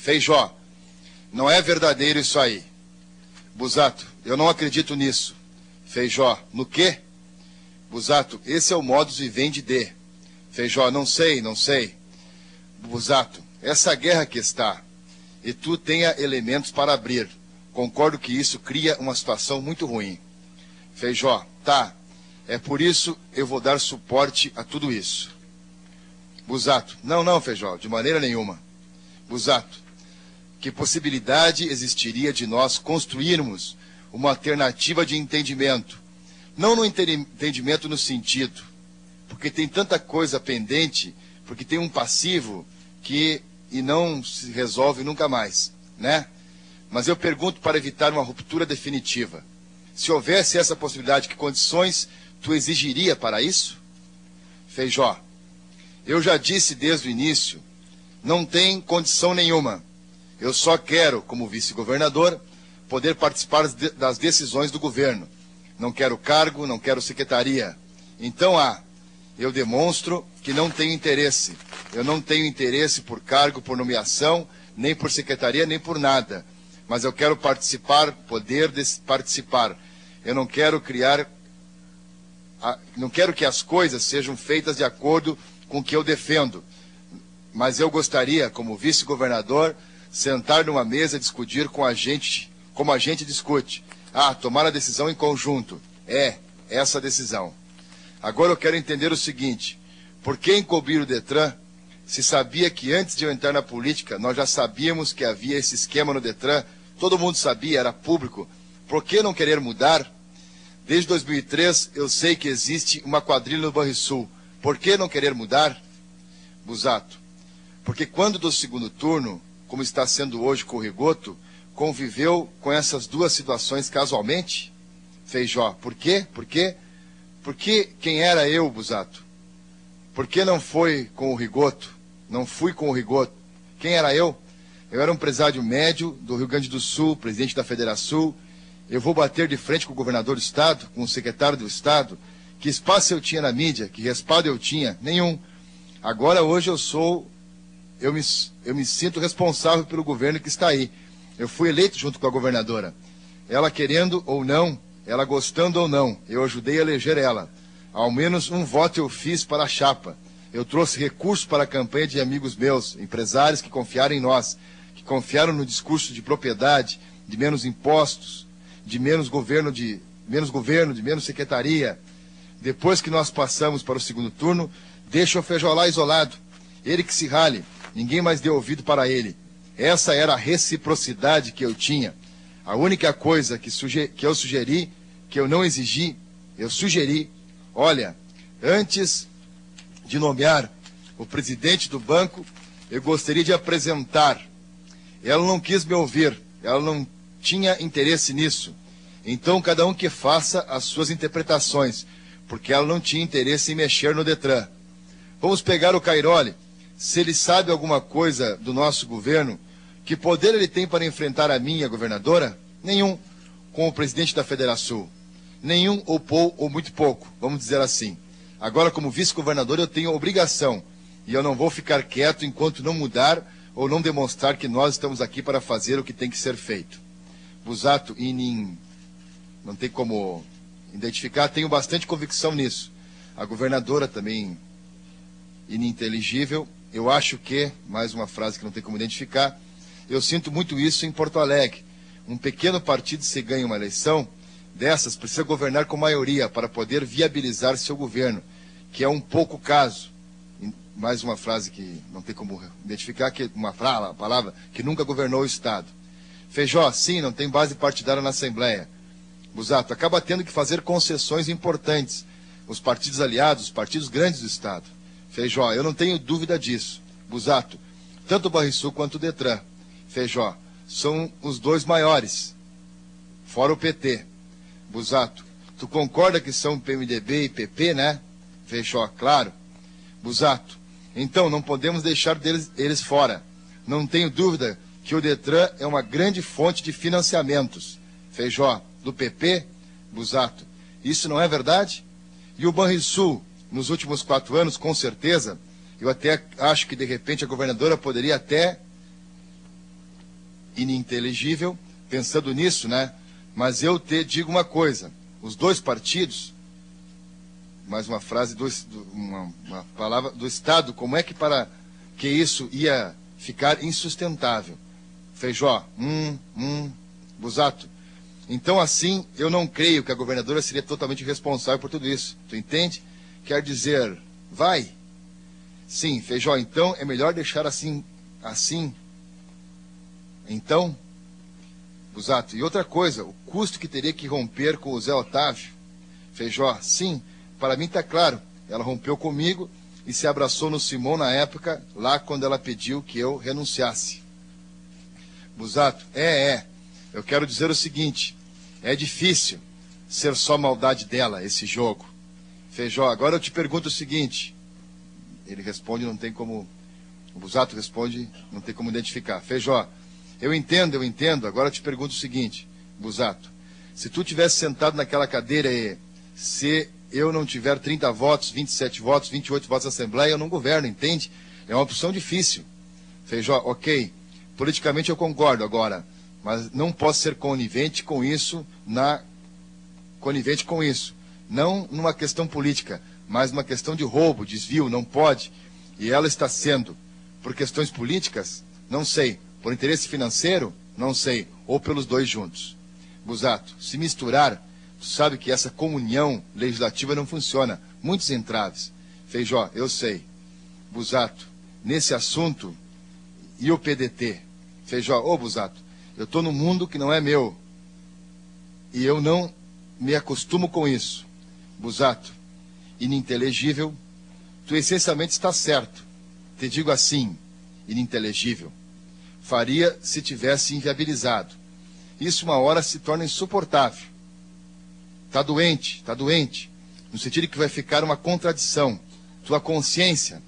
Feijó, não é verdadeiro isso aí. Busato, eu não acredito nisso. Feijó, no quê? Busato, esse é o modus vivendi de. Feijó, não sei. Busato, essa guerra que está, e tu tenha elementos para abrir. Concordo que isso cria uma situação muito ruim. Feijó, tá, é por isso eu vou dar suporte a tudo isso. Busato, não, Feijó, de maneira nenhuma. Busato, que possibilidade existiria de nós construirmos uma alternativa de entendimento? Não no entendimento no sentido, porque tem tanta coisa pendente, porque tem um passivo e não se resolve nunca mais, né? Mas eu pergunto para evitar uma ruptura definitiva. Se houvesse essa possibilidade, que condições tu exigiria para isso? Feijó, eu já disse desde o início, não tem condição nenhuma. Eu só quero, como vice-governador, poder participar das decisões do governo. Não quero cargo, não quero secretaria. Então, eu demonstro que não tenho interesse. Eu não tenho interesse por cargo, por nomeação, nem por secretaria, nem por nada. Mas eu quero participar, participar. Eu não quero não quero que as coisas sejam feitas de acordo com o que eu defendo. Mas eu gostaria, como vice-governador, sentar numa mesa e discutir com a gente, como a gente discute. Tomar a decisão em conjunto. Essa decisão. Agora eu quero entender o seguinte: por que encobrir o Detran, se sabia que antes de eu entrar na política, nós já sabíamos que havia esse esquema no Detran, todo mundo sabia, era público. Por que não querer mudar? Desde 2003 eu sei que existe uma quadrilha no Banrisul. Por que não querer mudar? Busato, porque quando do segundo turno, como está sendo hoje com o Rigoto, conviveu com essas duas situações casualmente? Feijó, por quê? Porque quem era eu, Busato? Por que não foi com o Rigoto? Não fui com o Rigoto. Quem era eu? Eu era um empresário médio do Rio Grande do Sul, presidente da Federação. Eu vou bater de frente com o governador do Estado, com o secretário do Estado. Que espaço eu tinha na mídia? Que respaldo eu tinha? Nenhum. Agora, hoje, eu me sinto responsável pelo governo que está aí. Eu fui eleito junto com a governadora. Ela querendo ou não, ela gostando ou não, eu ajudei a eleger ela. Ao menos um voto eu fiz para a chapa. Eu trouxe recursos para a campanha de amigos meus, empresários que confiaram em nós, que confiaram no discurso de propriedade, de menos impostos, de menos governo, de menos secretaria. Depois que nós passamos para o segundo turno, deixa o Feijó lá isolado. Ele que se rale, ninguém mais deu ouvido para ele. Essa era a reciprocidade que eu tinha. A única coisa que eu sugeri, que eu não exigi, eu sugeri, olha, antes de nomear o presidente do banco, eu gostaria de apresentar. Ela não quis me ouvir, ela não tinha interesse nisso. Então, cada um que faça as suas interpretações, porque ela não tinha interesse em mexer no Detran. Vamos pegar o Cairoli. Se ele sabe alguma coisa do nosso governo, que poder ele tem para enfrentar a minha governadora? Nenhum. Com o presidente da Federação. Nenhum ou muito pouco, vamos dizer assim. Agora, como vice-governador, eu tenho obrigação. E eu não vou ficar quieto enquanto não mudar ou não demonstrar que nós estamos aqui para fazer o que tem que ser feito. Busato, não tem como identificar, tenho bastante convicção nisso. A governadora também, ininteligível. Eu acho que, mais uma frase que não tem como identificar, eu sinto muito isso em Porto Alegre. Um pequeno partido, se ganha uma eleição dessas, precisa governar com maioria para poder viabilizar seu governo, que é um pouco caso. Mais uma frase que não tem como identificar, que uma palavra que nunca governou o Estado. Feijó, sim, não tem base partidária na Assembleia. Busato, acaba tendo que fazer concessões importantes. Os partidos aliados, os partidos grandes do Estado. Feijó, eu não tenho dúvida disso. Busato, tanto o Banrisul quanto o Detran. Feijó, são os dois maiores, fora o PT. Busato, tu concorda que são PMDB e PP, né? Feijó, claro. Busato, então não podemos deixar eles fora. Não tenho dúvida que o Detran é uma grande fonte de financiamentos. Feijó, do PP? Busato, isso não é verdade? E o Banrisul, nos últimos 4 anos, com certeza, eu até acho que de repente a governadora poderia até ininteligível, pensando nisso, né? Mas eu te digo uma coisa, os dois partidos, mais uma frase, uma palavra do Estado, como é que para que isso ia ficar insustentável? Feijó, Busato. Então, assim, eu não creio que a governadora seria totalmente responsável por tudo isso. Tu entende? Quer dizer, vai. Sim, Feijó, então é melhor deixar assim. Então, Busato, e outra coisa, o custo que teria que romper com o Zé Otávio. Feijó, sim, para mim está claro. Ela rompeu comigo e se abraçou no Simão na época, lá quando ela pediu que eu renunciasse. Busato, eu quero dizer o seguinte, é difícil ser só maldade dela, esse jogo. Feijó, agora eu te pergunto o seguinte, ele responde, não tem como, o Busato responde, não tem como identificar. Feijó, eu entendo, agora eu te pergunto o seguinte, Busato, se tu tivesse sentado naquela cadeira e se eu não tiver 30 votos, 27 votos, 28 votos na Assembleia, eu não governo, entende? É uma opção difícil. Feijó, ok, politicamente eu concordo agora, mas não posso ser conivente com isso, não numa questão política, mas numa questão de roubo, desvio, não pode. E ela está sendo, por questões políticas, não sei, por interesse financeiro, não sei, ou pelos dois juntos. Busato, se misturar, tu sabe que essa comunhão legislativa não funciona, muitos entraves. Feijó, eu sei. Busato, nesse assunto, e o PDT? Feijó, Busato, eu estou num mundo que não é meu, e eu não me acostumo com isso. Busato, ininteligível, tu essencialmente está certo. Te digo assim, ininteligível. Faria se tivesse inviabilizado. Isso uma hora se torna insuportável. Está doente, no sentido que vai ficar uma contradição. Tua consciência